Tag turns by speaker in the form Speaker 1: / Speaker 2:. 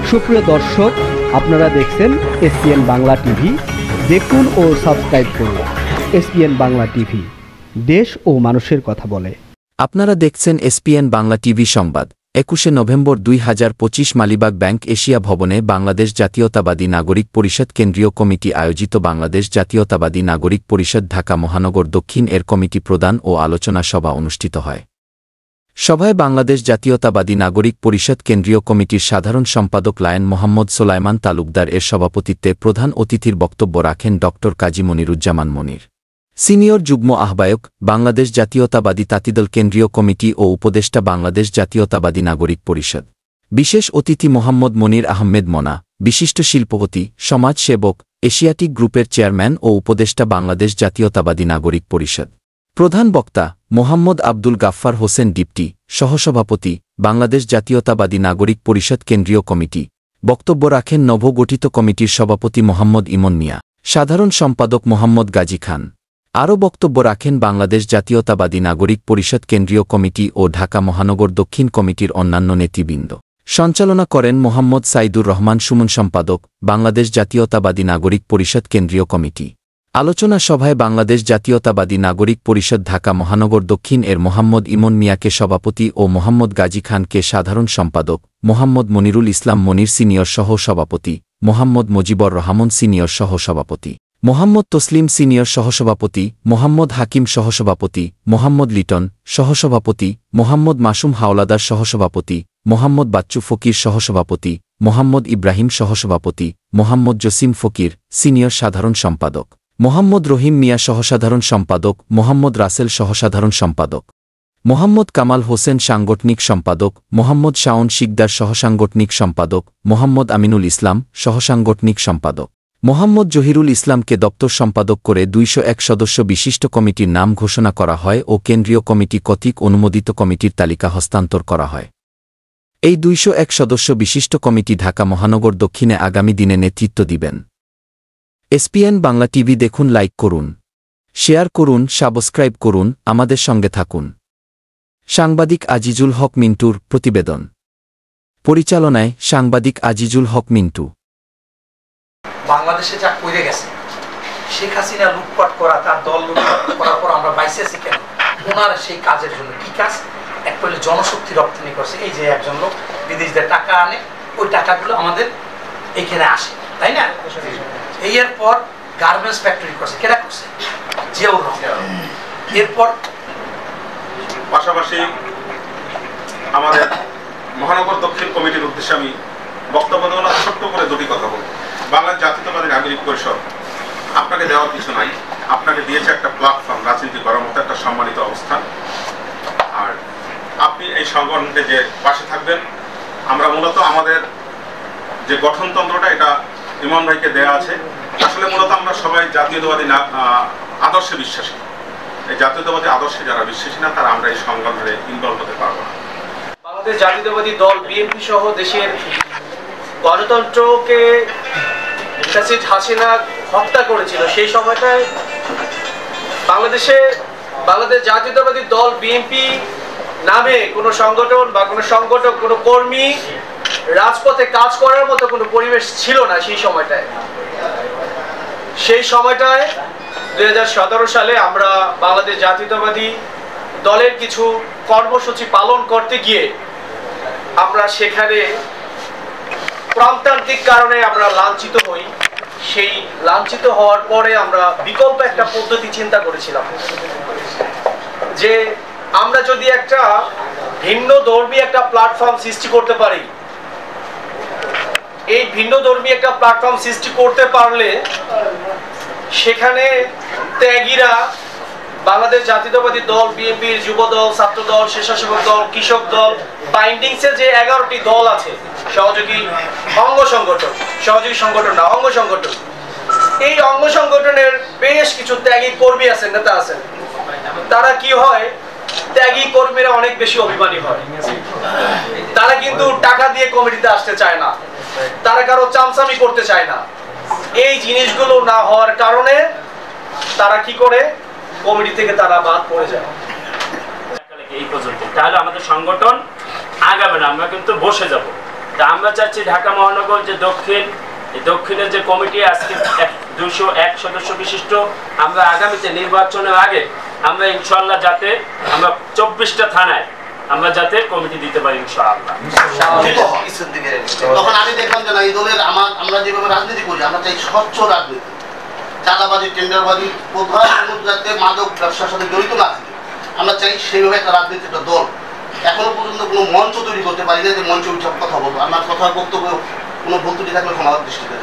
Speaker 1: সুপ্রিয় দর্শক, আপনারা দেখছেন এসপিএন বাংলা টিভি। দেখুন ও সাবস্ক্রাইব করুন এসপিএন বাংলা টিভি, দেশ ও মানুষের কথা বলে।
Speaker 2: আপনারা দেখছেন এসপিএন বাংলা টিভি সংবাদ। 21 নভেম্বর 2025 মালিবাগ ব্যাংক এশিয়া ভবনে বাংলাদেশ জাতীয়তাবাদী নাগরিক পরিষদ কেন্দ্রীয় কমিটি আয়োজিত বাংলাদেশ জাতীয়তাবাদী নাগরিক পরিষদ ঢাকা মহানগর দক্ষিণ এর কমিটি প্রদান ও আলোচনা সভা অনুষ্ঠিত হয়। সভায় বাংলাদেশ জাতীয়তাবাদী নাগরিক পরিষদ কেন্দ্রীয় কমিটির সাধারণ সম্পাদক লায়ন মোহাম্মদ সোলাইমান তালুকদার এর সভাপতিত্বে প্রধান অতিথির বক্তব্য রাখেন ড. কাজী মনিরুজ্জামান মনির, সিনিয়র যুগ্ম আহ্বায়ক, বাংলাদেশ জাতীয়তাবাদী তাঁতিদল কেন্দ্রীয় কমিটি ও উপদেষ্টা বাংলাদেশ জাতীয়তাবাদী নাগরিক পরিষদ। বিশেষ অতিথি মোহাম্মদ মনির আহমেদ মোনা, বিশিষ্ট শিল্পপতি, সমাজসেবক, এশিয়াটিক গ্রুপের চেয়ারম্যান ও উপদেষ্টা বাংলাদেশ জাতীয়তাবাদী নাগরিক পরিষদ। প্রধান বক্তা মোহাম্মদ আব্দুল গাফফার হোসেন ডিপটি, সহসভাপতি, বাংলাদেশ জাতীয়তাবাদী নাগরিক পরিষদ কেন্দ্রীয় কমিটি। বক্তব্য রাখেন নবগঠিত কমিটির সভাপতি মোহাম্মদ ইমন মিয়া, সাধারণ সম্পাদক মোহাম্মদ গাজী খান। আরও বক্তব্য রাখেন বাংলাদেশ জাতীয়তাবাদী নাগরিক পরিষদ কেন্দ্রীয় কমিটি ও ঢাকা মহানগর দক্ষিণ কমিটির অন্যান্য নেতৃবৃন্দ। সঞ্চালনা করেন মোহাম্মদ সাইদুর রহমান সুমন, সম্পাদক, বাংলাদেশ জাতীয়তাবাদী নাগরিক পরিষদ কেন্দ্রীয় কমিটি। আলোচনা সভায় বাংলাদেশ জাতীয়তাবাদী নাগরিক পরিষদ ঢাকা মহানগর দক্ষিণ এর মোহাম্মদ ইমন মিয়াকে সভাপতি ও মোহাম্মদ গাজী খানকে সাধারণ সম্পাদক, মোহাম্মদ মনিরুল ইসলাম মনির সিনিয়র সহ সভাপতি, মোহাম্মদ মুজিবর রহমান সিনিয়র সহ সভাপতি, মোহাম্মদ তসলিম সিনিয়র সহসভাপতি, মোহাম্মদ হাকিম সহসভাপতি, মোহাম্মদ লিটন সহসভাপতি, মোহাম্মদ মাসুম হাওলাদার সহসভাপতি, মোহাম্মদ বাচ্চু ফকির সহসভাপতি, মোহাম্মদ ইব্রাহিম সহসভাপতি, মোহাম্মদ জসিম ফকির সিনিয়র সাধারণ সম্পাদক, মোহাম্মদ রহিম মিয়া সহসাধারণ সম্পাদক, মোহাম্মদ রাসেল সহসাধারণ সম্পাদক, মোহাম্মদ কামাল হোসেন সাংগঠনিক সম্পাদক, মোহাম্মদ শাওন শিকদার সহসাংগঠনিক সম্পাদক, মোহাম্মদ আমিনুল ইসলাম সহসাংগঠনিক সম্পাদক, মোহাম্মদ জহিরুল ইসলামকে দপ্তর সম্পাদক করে 201 সদস্য বিশিষ্ট কমিটির নাম ঘোষণা করা হয় ও কেন্দ্রীয় কমিটি কর্তৃক অনুমোদিত কমিটির তালিকা হস্তান্তর করা হয়। এই 201 সদস্য বিশিষ্ট কমিটি ঢাকা মহানগর দক্ষিণে আগামী দিনে নেতৃত্ব দিবেন। এসপিএন বাংলা টিভি দেখুন, লাইক করুন, শেয়ার করুন, সাবস্ক্রাইব করুন, আমাদের সঙ্গে থাকুন। সাংবাদিক আজিজুল হক মিন্টুর প্রতিবেদন। পরিচালনায় সাংবাদিক আজিজুল হক মিন্টু।
Speaker 3: বাংলাদেশে যা কইরে গেছে, শেখ হাসিনা লুটপাট করা, তার দল লুটপাট করার পর আমরা বাইসে আছি কেন? ওনার সেই কাজের জন্য কি কাজ? এক হলে জনশক্তি রপ্তানি করছে। এই যে একজন লোক বিদেশদের টাকা আনে, ওই টাকাগুলো আমাদের এইখানে আসে, তাই না? এরপর গার্মেন্টস ফ্যাক্টরি করছে, কেটা করছে? জিয়াউর রহমান। এরপর
Speaker 4: পাশাপাশি আমাদের মহানগর দক্ষিণ কমিটির উদ্দেশ্যে আমি বক্তব্য দেব না, ছোট্ট করে দুটি কথা বলব। বাংলাদেশ জাতীয়তাবাদী নাগরিক পরিষদ আপনাকে দেওয়ার কিছু নাই, আপনাকে দিয়েছে একটা প্ল্যাটফর্ম, রাজনীতি করার মতো একটা সম্মানিত অবস্থান। আর আপনি এই সংগঠনকে যে পাশে থাকবেন, আমরা মূলত আমাদের যে গঠনতন্ত্রটা এটা ইমন ভাইকে দেয়া আছে। আসলে মূলত আমরা সবাই জাতীয়তাবাদী আদর্শে বিশ্বাসী। এই জাতীয়তাবাদী আদর্শে যারা বিশ্বাসী না, তারা আমরা এই সংগঠনে ইনভলভ হতে পারবো না।
Speaker 5: বাংলাদেশ জাতীয়তাবাদী দল বিএনপি সহ দেশের গণতন্ত্রকে ফ্যাসিস্ট হাসিনা হত্যা করেছিল, সেই সময়টায় বাংলাদেশ জাতীয়তাবাদী দল বিএনপি নামে কোনো সংগঠন বা কোনো সংগঠক, কোনো কর্মী রাজপথে কাজ করার মতো কোনো পরিবেশ ছিল না সেই সময়টায় 2017 সালে আমরা বাংলাদেশ জাতীয়তাবাদী দলের কিছু কর্মসূচি পালন করতে গিয়ে আমরা সেখানে প্রান্তান্তিক কারণে আমরা লাঞ্ছিত হই। সেই লাঞ্ছিত হওয়ার পরে আমরা বিকল্প একটা পদ্ধতি চিন্তা করেছিলাম যে আমরা যদি একটা ভিন্ন ধর্মী একটা প্ল্যাটফর্ম সৃষ্টি করতে পারি, এই ভিন্ন ধর্মী একটা প্ল্যাটফর্ম সৃষ্টি করতে পারলে সেখানে ত্যাগীরা বাংলাদেশ জাতীয়তাবাদী দল বিএনপির যুব দল, ছাত্র দল, স্বেচ্ছাসেবক দল, কৃষক দল, বাইন্ডিংসের যে 11টি দল আছে, সহযোগী অঙ্গ সংগঠন, সহযোগী সংগঠন না, অঙ্গ সংগঠন, এই অঙ্গ সংগঠনের বেশ কিছু ত্যাগী কর্মী আছেন, নেতা আছেন। তারা কি হয়, ত্যাগী কর্মীরা অনেক বেশি অভিমানী হয়। তারা কিন্তু টাকা দিয়ে কমিটিতে আসতে চায় না, তারা কারো চামচামি করতে চায় না। এই জিনিসগুলো না হওয়ার কারণে তারা কি করে, কমিটি থেকে তারা বাদ পড়ে যায়।
Speaker 6: এই পর্যন্ত তাহলে আমাদের সংগঠন আগাবে না, আমরা কিন্তু বসে যাব। তা আমরা চাচ্ছি ঢাকা মহানগর যে দক্ষিণের যে কমিটি আজকে 201 সদস্য বিশিষ্ট, আমরা আগামীতে নির্বাচনের আগে আমরা ইনশাআল্লাহ যাতে আমরা 24টা থানায় আমরা যাতে কমিটি দিতে পারি ইনশাআল্লাহ।
Speaker 7: তখন আমি দেখলাম যে না, এই দলের আমরা যেভাবে রাজনীতি করি, আমরা চাই স্বচ্ছ রাজনীতি, চাঁদাবাজি, টেন্ডারবাজি, কোথাও যাতে মাদক ব্যবসার সাথে জড়িত না থাকে, আমরা চাই সেইভাবে একটা রাজনীতি, একটা দল। এখনো পর্যন্ত কোনো মঞ্চ তৈরি করতে পারি না যে মঞ্চে উঠে কথা বলবো। আমার কথার বক্তব্য কোনো ভুল ত্রুটি থাকলে ক্ষমা দৃষ্টিতে